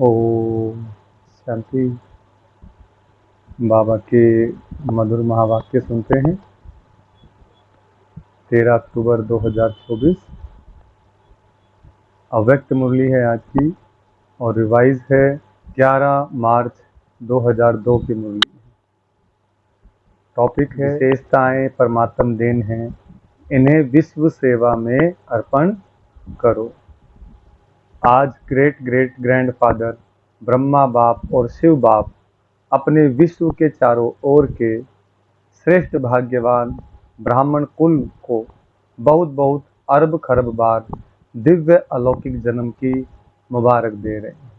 ओम शांति। बाबा के मधुर महावाक्य सुनते हैं। 13 अक्टूबर 2024 अव्यक्त मुरली है आज की, और रिवाइज है 11 मार्च 2002 की मुरली। टॉपिक है विशेषताएं परमात्म देन हैं, इन्हें विश्व सेवा में अर्पण करो। आज ग्रेट ग्रेट ग्रैंडफादर ब्रह्मा बाप और शिव बाप अपने विश्व के चारों ओर के श्रेष्ठ भाग्यवान ब्राह्मण कुल को बहुत बहुत अरब खरब बार दिव्य अलौकिक जन्म की मुबारक दे रहे हैं।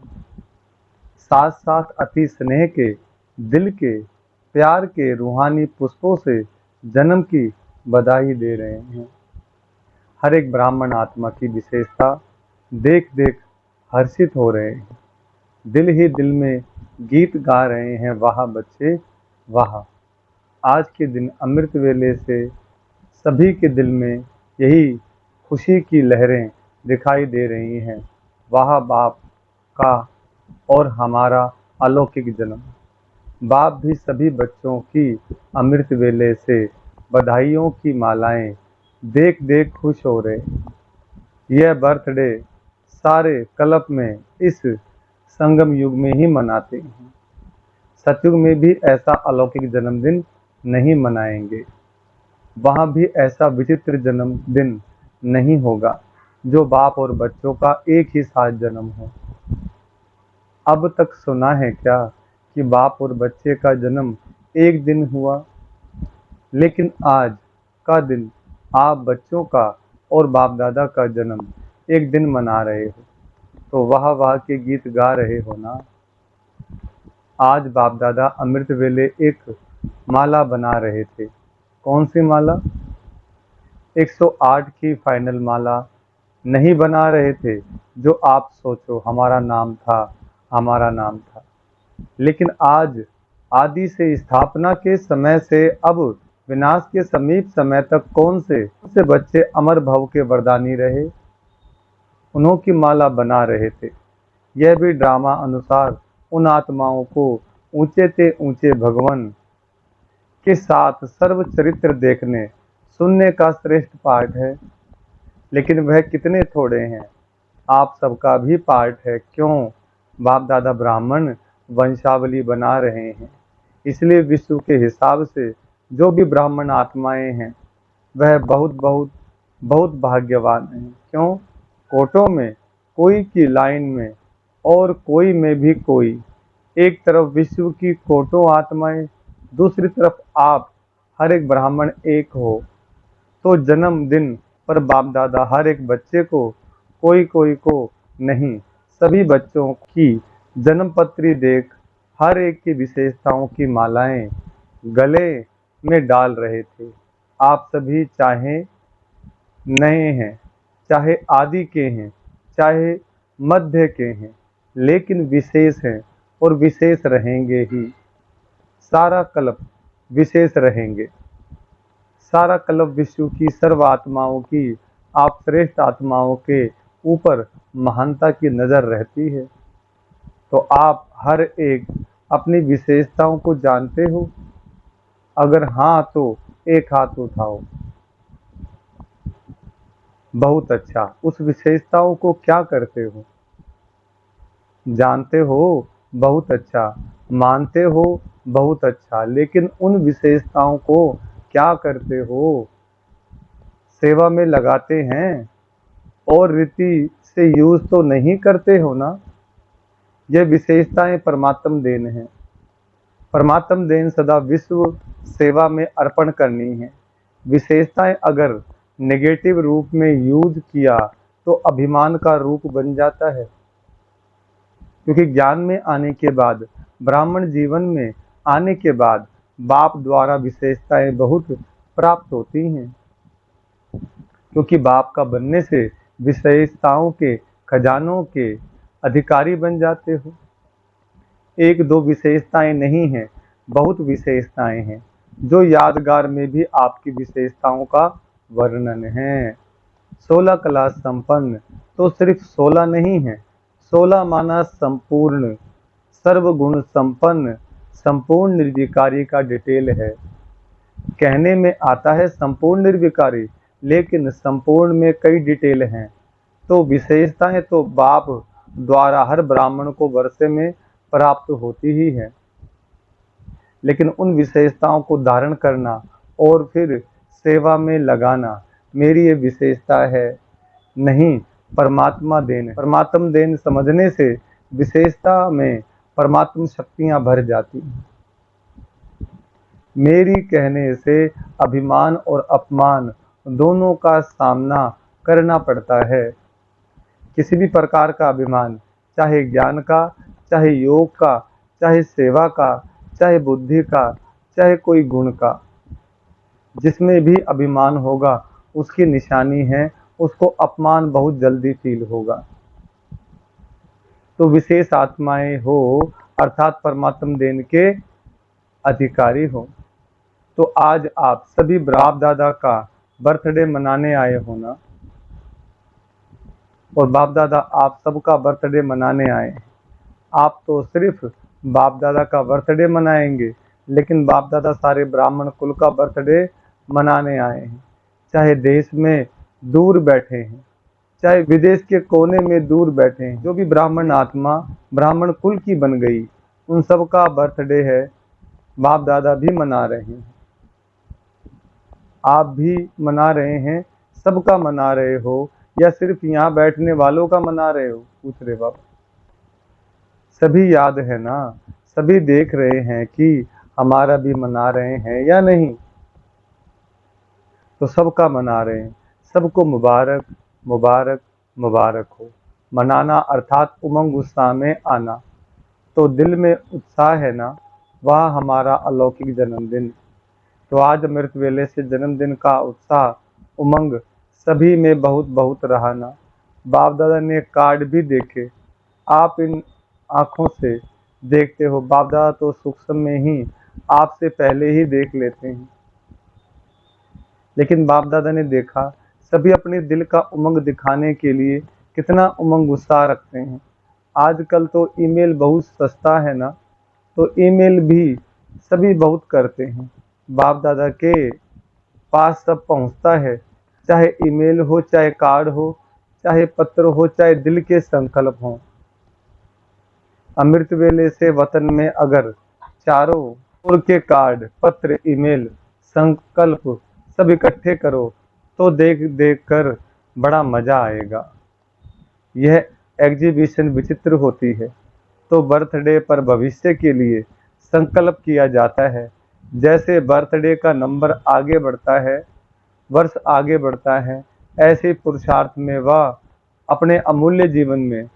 साथ साथ अति स्नेह के, दिल के, प्यार के रूहानी पुष्पों से जन्म की बधाई दे रहे हैं। हर एक ब्राह्मण आत्मा की विशेषता देख देख हर्षित हो रहे हैं। दिल ही दिल में गीत गा रहे हैं, वाह बच्चे वाह। आज के दिन अमृत वेले से सभी के दिल में यही खुशी की लहरें दिखाई दे रही हैं। वाह बाप का और हमारा अलौकिक जन्म। बाप भी सभी बच्चों की अमृत वेले से बधाइयों की मालाएं देख देख खुश हो रहे। यह बर्थडे सारे कल्प में इस संगम युग में ही मनाते हैं। सतयुग में भी ऐसा अलौकिक जन्मदिन नहीं मनाएंगे। वहाँ भी ऐसा विचित्र जन्मदिन नहीं होगा जो बाप और बच्चों का एक ही साथ जन्म हो। अब तक सुना है क्या कि बाप और बच्चे का जन्म एक दिन हुआ, लेकिन आज का दिन आप बच्चों का और बाप दादा का जन्म एक दिन मना रहे हो, तो वाह वाह के गीत गा रहे हो ना। आज बाप दादा अमृत वेले एक माला बना रहे थे। कौन सी माला? 108 की फाइनल माला नहीं बना रहे थे जो आप सोचो हमारा नाम था, हमारा नाम था। लेकिन आज आदि से स्थापना के समय से अब विनाश के समीप समय तक कौन से बच्चे अमर भव के वरदानी रहे, उन्हों की माला बना रहे थे। यह भी ड्रामा अनुसार उन आत्माओं को ऊंचे से ऊंचे भगवान के साथ सर्व चरित्र देखने सुनने का श्रेष्ठ पाठ है। लेकिन वह कितने थोड़े हैं। आप सबका भी पाठ है। क्यों? बाप दादा ब्राह्मण वंशावली बना रहे हैं, इसलिए विश्व के हिसाब से जो भी ब्राह्मण आत्माएं हैं वह बहुत बहुत बहुत भाग्यवान हैं। क्यों? कोटों में कोई की लाइन में और कोई में भी कोई। एक तरफ विश्व की कोटों आत्माएं, दूसरी तरफ आप हर एक ब्राह्मण एक हो। तो जन्मदिन पर बाप दादा हर एक बच्चे को, कोई कोई को नहीं, सभी बच्चों की जन्मपत्री देख हर एक की विशेषताओं की मालाएं गले में डाल रहे थे। आप सभी चाहे नए हैं, चाहे आदि के हैं, चाहे मध्य के हैं, लेकिन विशेष हैं और विशेष रहेंगे ही। सारा कल्प विशेष रहेंगे। सारा कल्प विश्व की सर्व आत्माओं की, आप श्रेष्ठ आत्माओं के ऊपर महानता की नजर रहती है। तो आप हर एक अपनी विशेषताओं को जानते हो? अगर हाँ तो एक हाथ उठाओ। बहुत अच्छा। उस विशेषताओं को क्या करते हो? जानते हो? बहुत अच्छा। मानते हो? बहुत अच्छा। लेकिन उन विशेषताओं को क्या करते हो? सेवा में लगाते हैं और रीति से यूज तो नहीं करते हो ना। यह विशेषताएं परमात्म देन है। परमात्म देन सदा विश्व सेवा में अर्पण करनी है। विशेषताएं अगर नेगेटिव रूप में यूज किया तो अभिमान का रूप बन जाता है। क्योंकि ज्ञान में आने के बाद, ब्राह्मण जीवन में आने के बाद बाप द्वारा विशेषताएं बहुत प्राप्त होती हैं। क्योंकि बाप का बनने से विशेषताओं के खजानों के अधिकारी बन जाते हो। एक दो विशेषताएं नहीं हैं, बहुत विशेषताएं हैं। जो यादगार में भी आपकी विशेषताओं का वर्णन है। 16 क्लास संपन्न तो सिर्फ 16 नहीं है, 16 माना संपूर्ण, सर्वगुण संपन्न, संपूर्ण निर्विकारी का डिटेल है। कहने में आता है संपूर्ण निर्विकारी, लेकिन संपूर्ण में कई डिटेल हैं। तो विशेषताएं तो बाप द्वारा हर ब्राह्मण को वर्षे में प्राप्त होती ही है, लेकिन उन विशेषताओं को धारण करना और फिर सेवा में लगाना मेरी ये विशेषता है नहीं, परमात्मा देन है। परमात्मा देन समझने से विशेषता में परमात्मा शक्तियां भर जाती हैं। मेरी कहने से अभिमान और अपमान दोनों का सामना करना पड़ता है। किसी भी प्रकार का अभिमान, चाहे ज्ञान का, चाहे योग का, चाहे सेवा का, चाहे बुद्धि का, चाहे कोई गुण का, जिसमें भी अभिमान होगा उसकी निशानी है, उसको अपमान बहुत जल्दी फील होगा। तो विशेष आत्माएं हो अर्थात परमात्मा देन के अधिकारी हो। तो आज आप सभी बाप दादा का बर्थडे मनाने आए हो ना, और बाप दादा आप सबका बर्थडे मनाने आए हैं। आप तो सिर्फ बाप दादा का बर्थडे मनाएंगे, लेकिन बाप दादा सारे ब्राह्मण कुल का बर्थडे मनाने आए हैं। चाहे देश में दूर बैठे हैं, चाहे विदेश के कोने में दूर बैठे हैं, जो भी ब्राह्मण आत्मा ब्राह्मण कुल की बन गई, उन सब का बर्थडे है, बाप दादा भी मना रहे हैं। आप भी मना रहे हैं, सबका मना रहे हो या सिर्फ यहाँ बैठने वालों का मना रहे हो? पूछ रहे बाबा। सभी याद है ना, सभी देख रहे हैं कि हमारा भी मना रहे हैं या नहीं? तो सबका मना रहे हैं। सबको मुबारक मुबारक मुबारक हो। मनाना अर्थात उमंग उत्साह में आना। तो दिल में उत्साह है ना, वह हमारा अलौकिक जन्मदिन। तो आज अमृत वेले से जन्मदिन का उत्साह उमंग सभी में बहुत बहुत रहा ना। बाप दादा ने कार्ड भी देखे, आप इन आँखों से देखते हो। बाप दादा तो सूक्ष्म में ही आपसे पहले ही देख लेते हैं, लेकिन बाप दादा ने देखा सभी अपने दिल का उमंग दिखाने के लिए कितना उमंग उत्साह रखते हैं। आजकल तो ईमेल बहुत सस्ता है ना, तो ईमेल भी सभी बहुत करते हैं। बाप दादा के पास सब पहुंचता है, चाहे ईमेल हो, चाहे कार्ड हो, चाहे पत्र हो, चाहे दिल के संकल्प हो। अमृत वेले से वतन में अगर चारों ओर के कार्ड, पत्र, ईमेल, संकल्प सब इकट्ठे करो तो देख देख कर बड़ा मजा आएगा। यह एग्जीबिशन विचित्र होती है। तो बर्थडे पर भविष्य के लिए संकल्प किया जाता है। जैसे बर्थडे का नंबर आगे बढ़ता है, वर्ष आगे बढ़ता है, ऐसे पुरुषार्थ में वह अपने अमूल्य जीवन में,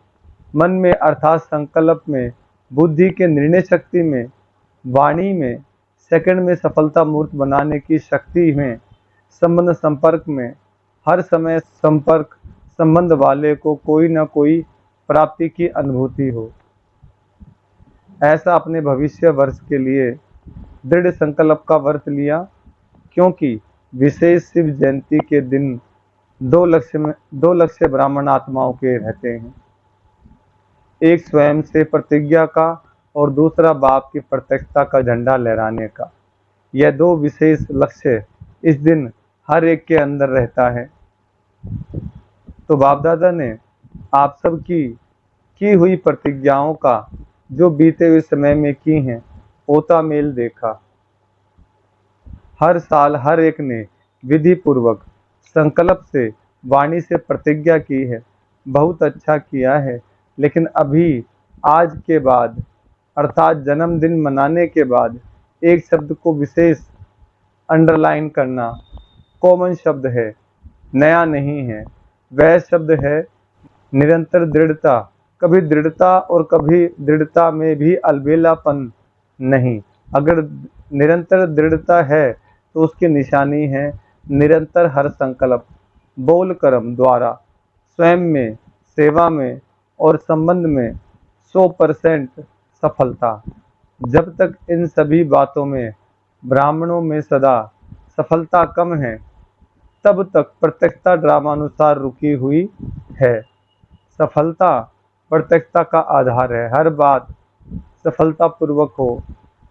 मन में अर्थात संकल्प में, बुद्धि के निर्णय शक्ति में, वाणी में, सेकंड में सफलता मूर्त बनाने की शक्ति में, संबंध संपर्क में, हर समय संपर्क संबंध वाले को कोई न कोई प्राप्ति की अनुभूति हो। ऐसा अपने भविष्य वर्ष के लिए दृढ़ संकल्प का व्रत लिया, क्योंकि विशेष शिव जयंती के दिन दो लक्ष्य ब्राह्मण आत्माओं के रहते हैं। एक स्वयं से प्रतिज्ञा का और दूसरा बाप की प्रत्यक्षता का झंडा लहराने का। यह दो विशेष लक्ष्य इस दिन हर एक के अंदर रहता है। तो बाप दादा ने आप सब की हुई प्रतिज्ञाओं का जो बीते हुए समय में की हैं, होता मेल देखा। हर साल हर एक ने विधि पूर्वक संकल्प से, वाणी से प्रतिज्ञा की है। बहुत अच्छा किया है, लेकिन अभी आज के बाद अर्थात जन्मदिन मनाने के बाद एक शब्द को विशेष अंडरलाइन करना कॉमन शब्द है, नया नहीं है। वह शब्द है निरंतर दृढ़ता। कभी दृढ़ता और कभी दृढ़ता में भी अलबेलापन नहीं। अगर निरंतर दृढ़ता है तो उसकी निशानी है निरंतर हर संकल्प, बोल कर्म द्वारा स्वयं में, सेवा में और संबंध में 100% सफलता। जब तक इन सभी बातों में ब्राह्मणों में सदा सफलता कम है, तब तक प्रत्यक्षता ड्रामानुसार रुकी हुई है। सफलता प्रत्यक्षता का आधार है। हर बात सफलतापूर्वक हो,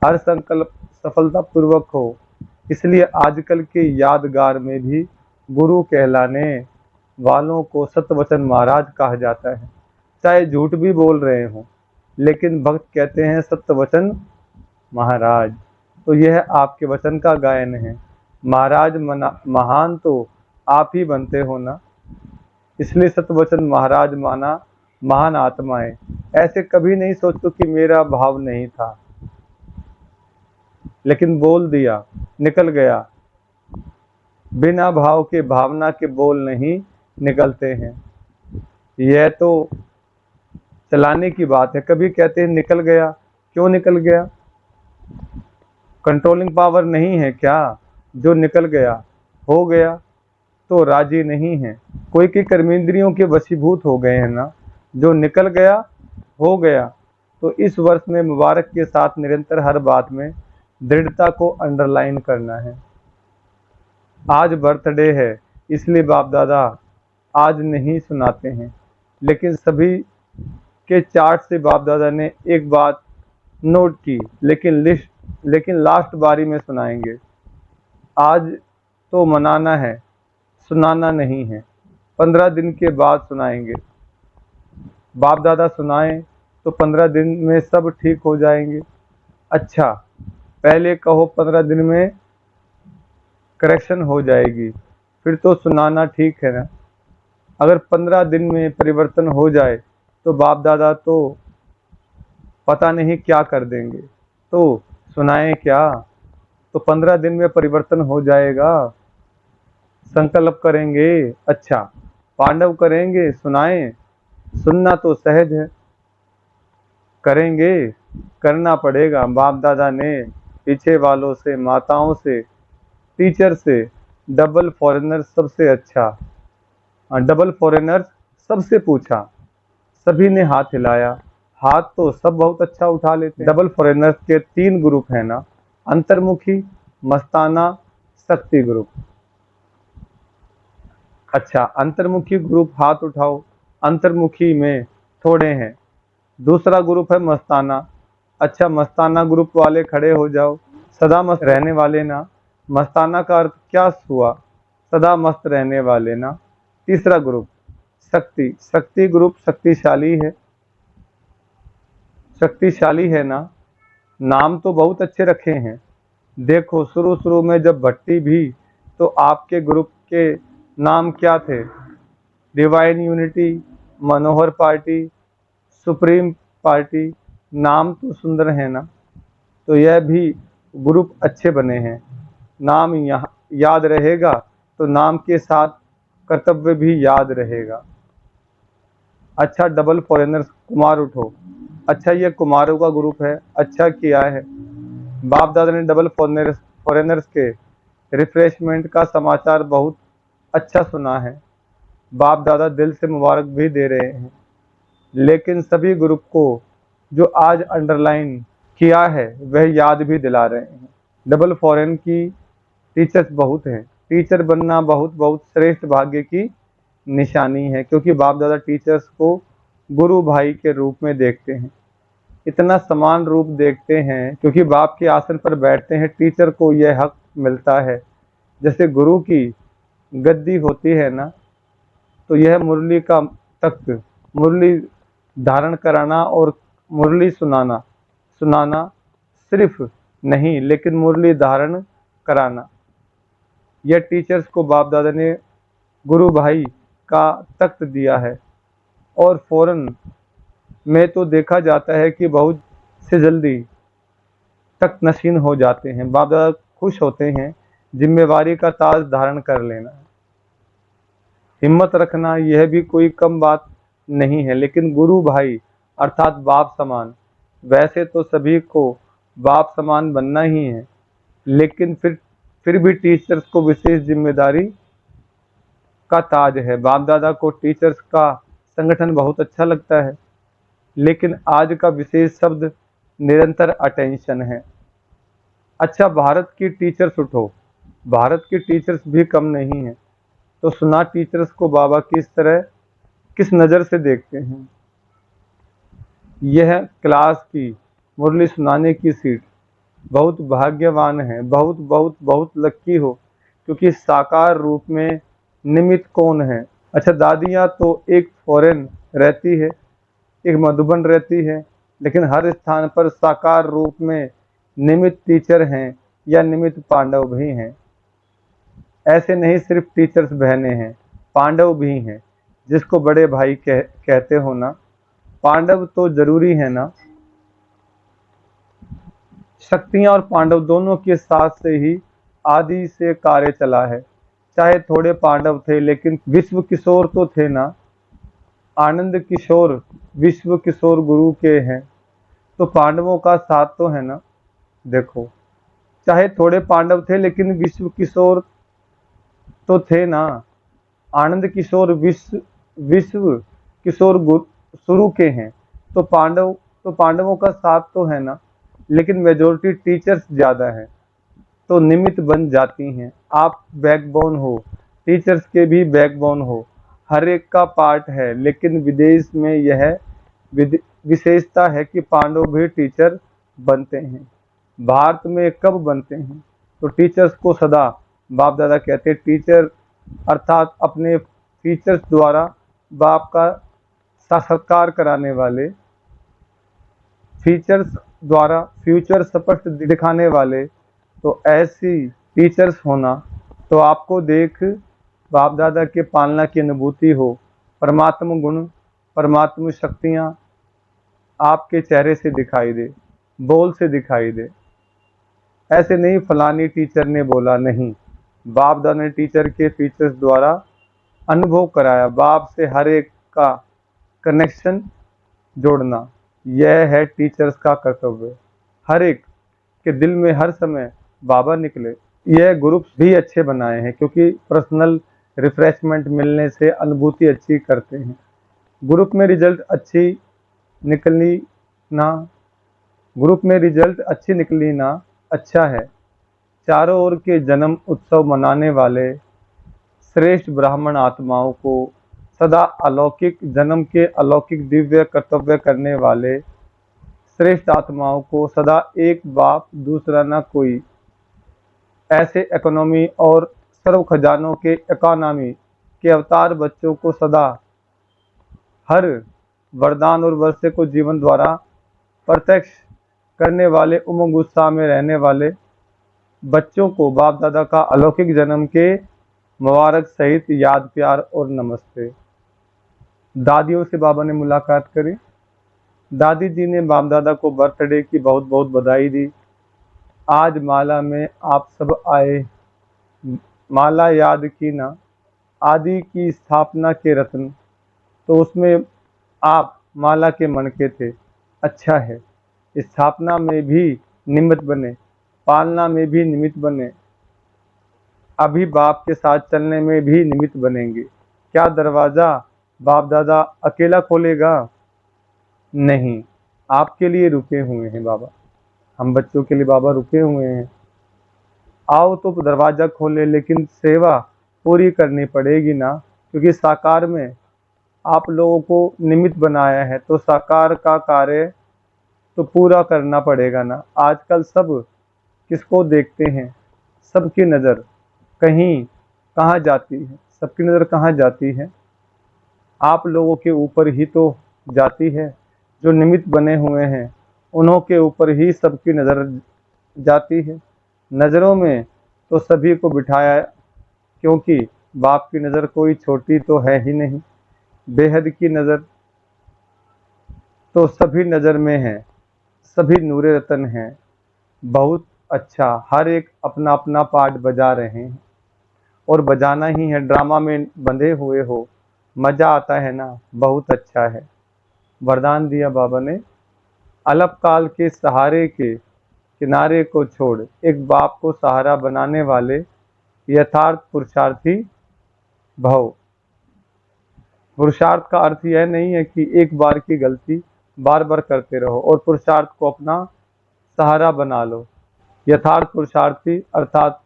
हर संकल्प सफलतापूर्वक हो। इसलिए आजकल के यादगार में भी गुरु कहलाने वालों को सतवचन महाराज कहा जाता है। चाहे झूठ भी बोल रहे हों, लेकिन भक्त कहते हैं सत्यवचन महाराज। तो यह आपके वचन का गायन है। महाराज महान तो आप ही बनते हो ना, इसलिए सतवचन महाराज माना महान आत्माएं। ऐसे कभी नहीं सोचो कि मेरा भाव नहीं था, लेकिन बोल दिया, निकल गया। बिना भाव के भावना के बोल नहीं निकलते हैं। यह तो चलाने की बात है। कभी कहते हैं निकल गया, क्यों निकल गया? कंट्रोलिंग पावर नहीं है क्या? जो निकल गया हो गया तो राजी नहीं है। कोई के कर्मेंद्रियों के वशीभूत हो गए हैं ना। जो निकल गया हो गया। तो इस वर्ष में मुबारक के साथ निरंतर हर बात में दृढ़ता को अंडरलाइन करना है। आज बर्थडे है, इसलिए बाप दादा आज नहीं सुनाते हैं, लेकिन सभी के चार्ट से बाप दादा ने एक बात नोट की, लेकिन लास्ट बारी में सुनाएंगे। आज तो मनाना है, सुनाना नहीं है। 15 दिन के बाद सुनाएंगे। बाप दादा सुनाएं तो 15 दिन में सब ठीक हो जाएंगे। अच्छा, पहले कहो 15 दिन में करेक्शन हो जाएगी, फिर तो सुनाना ठीक है ना। अगर 15 दिन में परिवर्तन हो जाए तो बाप दादा तो पता नहीं क्या कर देंगे, तो सुनाएं क्या? तो 15 दिन में परिवर्तन हो जाएगा। संकल्प करेंगे, अच्छा पांडव करेंगे, सुनाएं। सुनना तो सहज है, करेंगे, करना पड़ेगा। बाप दादा ने पीछे वालों से, माताओं से, टीचर से, डबल फॉरेनर सबसे अच्छा, डबल फॉरेनर सबसे पूछा। सभी ने हाथ हिलाया। हाथ तो सब बहुत अच्छा उठा लेते हैं। डबल फॉरेनर्स के 3 ग्रुप हैं ना, अंतर्मुखी, मस्ताना, शक्ति ग्रुप। अच्छा, अंतर्मुखी ग्रुप हाथ उठाओ। अंतर्मुखी में थोड़े हैं। दूसरा ग्रुप है मस्ताना। अच्छा, मस्ताना ग्रुप वाले खड़े हो जाओ। सदा मस्त रहने वाले ना। मस्ताना का अर्थ क्या हुआ? सदा मस्त रहने वाले ना। तीसरा ग्रुप शक्ति। शक्ति ग्रुप शक्तिशाली है। शक्तिशाली है ना। नाम तो बहुत अच्छे रखे हैं। देखो, शुरू शुरू में जब भट्टी भी, तो आपके ग्रुप के नाम क्या थे? डिवाइन यूनिटी, मनोहर पार्टी, सुप्रीम पार्टी। नाम तो सुंदर है ना। तो यह भी ग्रुप अच्छे बने हैं। नाम यहाँ याद रहेगा तो नाम के साथ कर्तव्य भी याद रहेगा। अच्छा, डबल फॉरेनर्स कुमार उठो। अच्छा, ये कुमारों का ग्रुप है। अच्छा किया है। बाप दादा ने डबल फॉरेनर्स के रिफ्रेशमेंट का समाचार बहुत अच्छा सुना है। बाप दादा दिल से मुबारक भी दे रहे हैं। लेकिन सभी ग्रुप को जो आज अंडरलाइन किया है वह याद भी दिला रहे हैं। डबल फॉरेन की टीचर्स बहुत हैं। टीचर बनना बहुत बहुत श्रेष्ठ भाग्य की निशानी है, क्योंकि बाप दादा टीचर्स को गुरु भाई के रूप में देखते हैं। इतना समान रूप देखते हैं क्योंकि बाप के आसन पर बैठते हैं। टीचर को यह हक मिलता है, जैसे गुरु की गद्दी होती है ना, तो यह मुरली का तख्त, मुरली धारण कराना और मुरली सुनाना सिर्फ नहीं, लेकिन मुरली धारण कराना, यह टीचर्स को बाप दादा ने गुरु भाई का तख्त दिया है। और फौरन में तो देखा जाता है कि बहुत से जल्दी तख्त नशीन हो जाते हैं। बाप दादा खुश होते हैं। जिम्मेवारी का ताज धारण कर लेना, हिम्मत रखना, यह भी कोई कम बात नहीं है। लेकिन गुरु भाई अर्थात बाप समान, वैसे तो सभी को बाप समान बनना ही है, लेकिन फिर भी टीचर्स को विशेष जिम्मेदारी का ताज है। बाप दादा को टीचर्स का संगठन बहुत अच्छा लगता है, लेकिन आज का विशेष शब्द निरंतर अटेंशन है। अच्छा, भारत की टीचर्स उठो। भारत की टीचर्स भी कम नहीं है। तो सुना टीचर्स को बाबा किस नज़र से देखते हैं। यह क्लास की मुरली सुनाने की सीट। बहुत भाग्यवान है, बहुत बहुत बहुत लक्की हो, क्योंकि साकार रूप में निमित्त कौन है। अच्छा, दादियाँ तो एक फॉरेन रहती है, एक मधुबन रहती है, लेकिन हर स्थान पर साकार रूप में निमित्त टीचर हैं या निमित्त पांडव भी हैं। ऐसे नहीं सिर्फ टीचर्स बहने हैं, पांडव भी हैं, जिसको बड़े भाई कहते हो ना। पांडव तो जरूरी है ना। शक्तियां और पांडव दोनों के साथ से ही आदि से कार्य चला है। चाहे थोड़े पांडव थे, लेकिन विश्व किशोर तो थे ना। आनंद किशोर विश्व किशोर गुरु के हैं, तो पांडवों का साथ तो है ना। देखो, चाहे थोड़े पांडव थे, लेकिन विश्व किशोर तो थे ना। आनंद किशोर विश्व विश्व किशोर शुरू के हैं, तो पांडवों का साथ तो है ना। लेकिन मेजोरिटी टीचर्स ज्यादा है, तो निमित्त बन जाती हैं। आप बैकबोन हो, टीचर्स के भी बैकबोन हो, हर एक का पार्ट है। लेकिन विदेश में यह विशेषता है कि पांडव भी टीचर बनते हैं। भारत में कब बनते हैं? तो टीचर्स को सदा बाप दादा कहते हैं। टीचर अर्थात अपने टीचर्स द्वारा बाप का साक्षात्कार कराने वाले, टीचर्स द्वारा फ्यूचर स्पष्ट दिखाने वाले। तो ऐसी टीचर्स होना, तो आपको देख बाप दादा के पालना की अनुभूति हो, परमात्मा गुण, परमात्मा शक्तियाँ आपके चेहरे से दिखाई दे, बोल से दिखाई दे। ऐसे नहीं फलानी टीचर ने बोला, नहीं, बाप दादा ने टीचर के फीचर्स द्वारा अनुभव कराया। बाप से हर एक का कनेक्शन जोड़ना, यह है टीचर्स का कर्तव्य। हर एक के दिल में हर समय बाबा निकले। यह ग्रुप्स भी अच्छे बनाए हैं, क्योंकि पर्सनल रिफ्रेशमेंट मिलने से अनुभूति अच्छी करते हैं। ग्रुप में रिजल्ट अच्छी निकलनी ना ग्रुप में रिजल्ट अच्छी निकली ना अच्छा है। चारों ओर के जन्म उत्सव मनाने वाले श्रेष्ठ ब्राह्मण आत्माओं को सदा अलौकिक जन्म के अलौकिक दिव्य कर्तव्य करने वाले श्रेष्ठ आत्माओं को सदा एक बाप दूसरा न कोई, ऐसे इकोनॉमी और सर्व खजानों के इकोनॉमी के अवतार बच्चों को सदा हर वरदान और वर्षे को जीवन द्वारा प्रत्यक्ष करने वाले उमंग उत्साह में रहने वाले बच्चों को बाप दादा का अलौकिक जन्म के मुबारक सहित याद, प्यार और नमस्ते। दादियों से बाबा ने मुलाकात करी। दादी जी ने बाप दादा को बर्थडे की बहुत बहुत बधाई दी। आज माला में आप सब आए, माला याद की ना, आदि की स्थापना के रत्न, तो उसमें आप माला के मन के थे। अच्छा है, स्थापना में भी निमित्त बने, पालना में भी निमित्त बने, अभी बाप के साथ चलने में भी निमित्त बनेंगे। क्या दरवाजा बाप दादा अकेला खोलेगा? नहीं, आपके लिए रुके हुए हैं बाबा। हम बच्चों के लिए बाबा रुके हुए हैं। आओ तो दरवाजा खोले, लेकिन सेवा पूरी करनी पड़ेगी ना, क्योंकि साकार में आप लोगों को निमित्त बनाया है, तो साकार का कार्य तो पूरा करना पड़ेगा ना। आजकल सब किसको देखते हैं? सबकी नज़र कहीं कहाँ जाती है? सबकी नज़र कहाँ जाती है? आप लोगों के ऊपर ही तो जाती है। जो निमित्त बने हुए हैं, उन्हों के ऊपर ही सबकी नज़र जाती है। नज़रों में तो सभी को बिठाया, क्योंकि बाप की नज़र कोई छोटी तो है ही नहीं। बेहद की नज़र तो सभी नज़र में है, सभी नूरे रतन हैं। बहुत अच्छा, हर एक अपना अपना पार्ट बजा रहे हैं, और बजाना ही है। ड्रामा में बंधे हुए हो, मज़ा आता है ना, बहुत अच्छा है। वरदान दिया बाबा ने, अल्पकाल के सहारे के किनारे को छोड़, एक बाप को सहारा बनाने वाले यथार्थ पुरुषार्थी भव। पुरुषार्थ का अर्थ यह नहीं है कि एक बार की गलती बार बार करते रहो और पुरुषार्थ को अपना सहारा बना लो। यथार्थ पुरुषार्थी अर्थात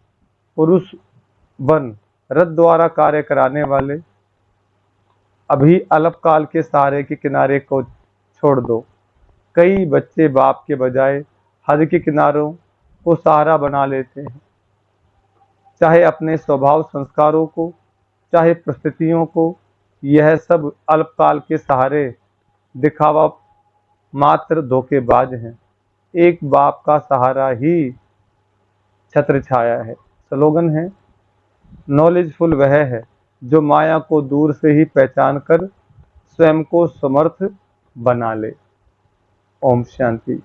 पुरुष बन रथ द्वारा कार्य कराने वाले। अभी अल्पकाल के सहारे के किनारे को छोड़ दो, कई बच्चे बाप के बजाय हद के किनारों को सहारा बना लेते हैं, चाहे अपने स्वभाव संस्कारों को, चाहे परिस्थितियों को। यह सब अल्पकाल के सहारे दिखावा मात्र धोखेबाज हैं। एक बाप का सहारा ही छत्र छाया है। स्लोगन है, नॉलेजफुल वह है जो माया को दूर से ही पहचान कर स्वयं को समर्थ बना ले। ओम शांति।